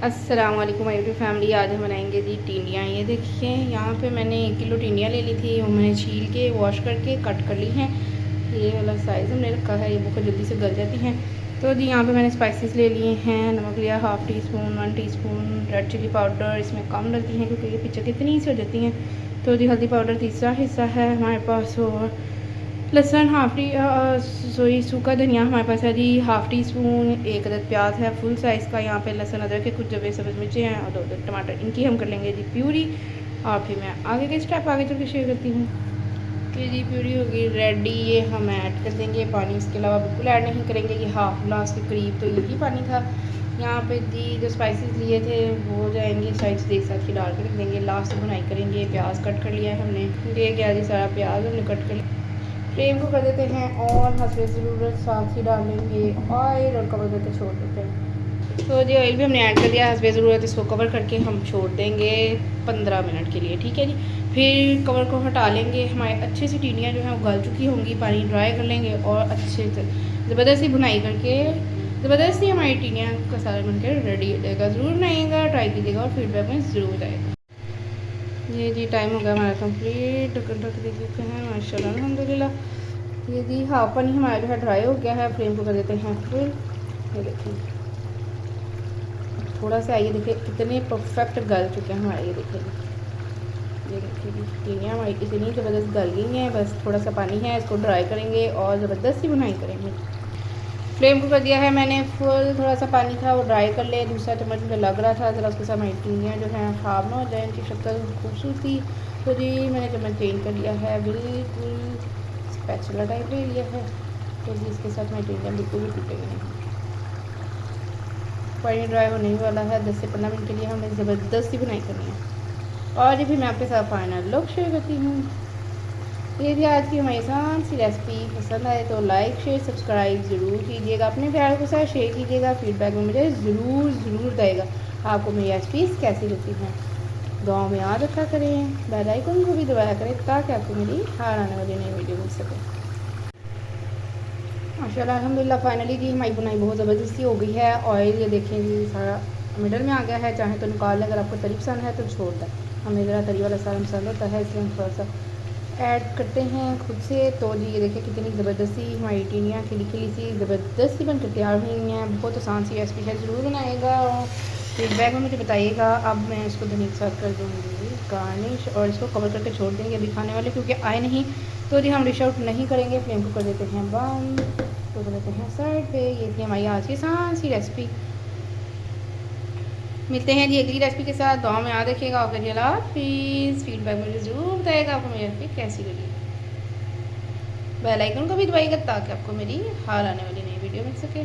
अस्सलाम वालेकुम my YouTube family. आज हम बनाएंगे जी टिंडियाँ। ये देखिए यहाँ पे मैंने 1 किलो टिंडियाँ ले ली थी। वो मैंने छील के वॉश करके कट कर ली हैं। ये वाला साइज़ हमने रखा है, ये बहुत जल्दी से गल जाती हैं। तो जी यहाँ पे मैंने स्पाइसेस ले लिए हैं। नमक लिया half teaspoon, 1 teaspoon red chili powder, इसमें कम डलती हैं क्योंकि ये पिक्चर कितनी सी हो जाती हैं। तो जी हल्दी पाउडर तीसरा हिस्सा है हमारे पास, और लहसुन हाफ़ टी सूखा धनिया हमारे पास है जी हाफ़ टी स्पून। 1 अदद प्याज है फुल साइज़ का। यहाँ पे लहसुन अदरक के कुछ जबे सब्ज़ मिर्चें हैं और 2 अदद टमाटर, इनकी हम कर लेंगे जी प्यूरी। और फिर मैं आगे के स्टेप आगे चल के शेयर करती हूँ। ये जी प्यूरी होगी रेडी, ये हम ऐड कर देंगे। पानी इसके अलावा बिल्कुल ऐड नहीं करेंगे। ये हाफ़ ग्लास के करीब तो यही पानी था। यहाँ पे जी जो स्पाइसेस लिए थे वो हो जाएंगे साइड से एक साथ ही डाल के रख देंगे। लास्ट में बुनाई करेंगे। प्याज कट कर लिया है हमने, ये क्या जी सारा प्याज हमने कट कर लिया। फ्लेम को कर देते हैं और हंसबे ज़रूरत साथ ही डालेंगे ऑयल और कवर करके छोड़ देते हैं। तो जी ऑयल भी हमने ऐड कर दिया हंसबे ज़रूरत। इसको कवर करके हम छोड़ देंगे 15 मिनट के लिए, ठीक है जी। फिर कवर को हटा लेंगे। हमारे अच्छे से टिंडियाँ जो हैं वो गल चुकी होंगी। पानी ड्राई कर लेंगे और अच्छे से ज़बरदस्ती बुनाई करके ज़बरदस्ती हमारी टिंडियाँ का सारा बनकर रेडी हो जाएगा। ज़रूर बनाइएगा, ट्राई कीजिएगा और फीडबैक में ज़रूर आएगा। ये जी टाइम हो गया हमारा कंप्लीट। ढक्कन ढक देते हैं माशाल्लाह अल्हम्दुलिल्लाह। ये जी हाफ पानी हमारा जो है ड्राई हो गया है। फ्लेम को कर देते हैं फुल। ये देखिए थोड़ा सा, ये देखिए कितने परफेक्ट गल चुके हैं हमारे। ये देखिए टिंडियाँ हमारी इतनी ज़बरदस्त गल गई हैं। बस थोड़ा सा पानी है, इसको ड्राई करेंगे और ज़बरदस्ती बुनाई करेंगे। फ्लेम को कर दिया है मैंने फुल। थोड़ा सा पानी था वो ड्राई कर ले। दूसरा चम्मच मुझे लग रहा था ज़रा उसके साथ हमारी टिंडियाँ जो हैं ख़राब ना हो जाए, इनकी शक्ल खूबसूरती। तो जी मैंने चम्मच चेंज कर लिया है, बिल्कुल स्पैचुला टाइप ले लिया है। तो जी इसके साथ हमारी टिंडियाँ बिल्कुल भी टूटेंगी नहीं। पानी ड्राई होने ही वाला है। 10 से 15 मिनट के लिए हमें ज़बरदस्ती बुनाई करनी है। और जी फिर मैं आपके साथ फाइनल लुक शेयर करती हूँ। ये थी आज की हमारी आसान सी रेसिपी। पसंद आए तो लाइक शेयर सब्सक्राइब ज़रूर कीजिएगा। अपने प्यार के साथ शेयर कीजिएगा। फीडबैक में मुझे ज़रूर देगा आपको मेरी रेसिपीज़ कैसी लगती हैं। दुआ में याद रखा करें, बेल आइकन को भी दबाया करें ताकि आपको मेरी हर आने वाली नई वीडियो मिल सके। माशाल्लाह अल्हम्दुलिल्लाह फाइनली जी हमारी बुनाई बहुत ज़बरदस्ती हो गई है। ऑयल ये देखें जी सारा मिडल में आ गया है। चाहे तो निकाल लें, अगर आपको तरी पसंद है तो छोड़ दें। हमें ज़रा तरी वाला सारा पसंद होता है, इसलिए हम थोड़ा सा ऐड करते हैं खुद से। तो जी ये देखिए कितनी ज़बरदस्ती हमारी टिंडियाँ खिली खिली सी ज़बरदस्ती बनकर तैयार हुई हैं। बहुत आसान सी रेसिपी है, ज़रूर बनाएगा और फीडबैक में मुझे बताइएगा। अब मैं इसको धनिया के साथ कर दूँगी गार्निश और इसको कवर करके छोड़ देंगे अभी खाने वाले, क्योंकि आए नहीं। तो जी हम डिश आउट नहीं करेंगे। फ्लेम को कर देते हैं बंद, तो कर देते हैं साइड पे। ये थी हमारी आज की आसान सी रेसिपी। मिलते हैं जी अगली रेसिपी के साथ। दुआ में याद रखिएगा। ओके जी अल्लाह हाफिज़। फीडबैक मुझे ज़रूर बताएगा आपको मेरी रेसिपी कैसी लगी। बेल आइकन को भी दबाइएगा ताकि आपको मेरी हर आने वाली नई वीडियो मिल सके।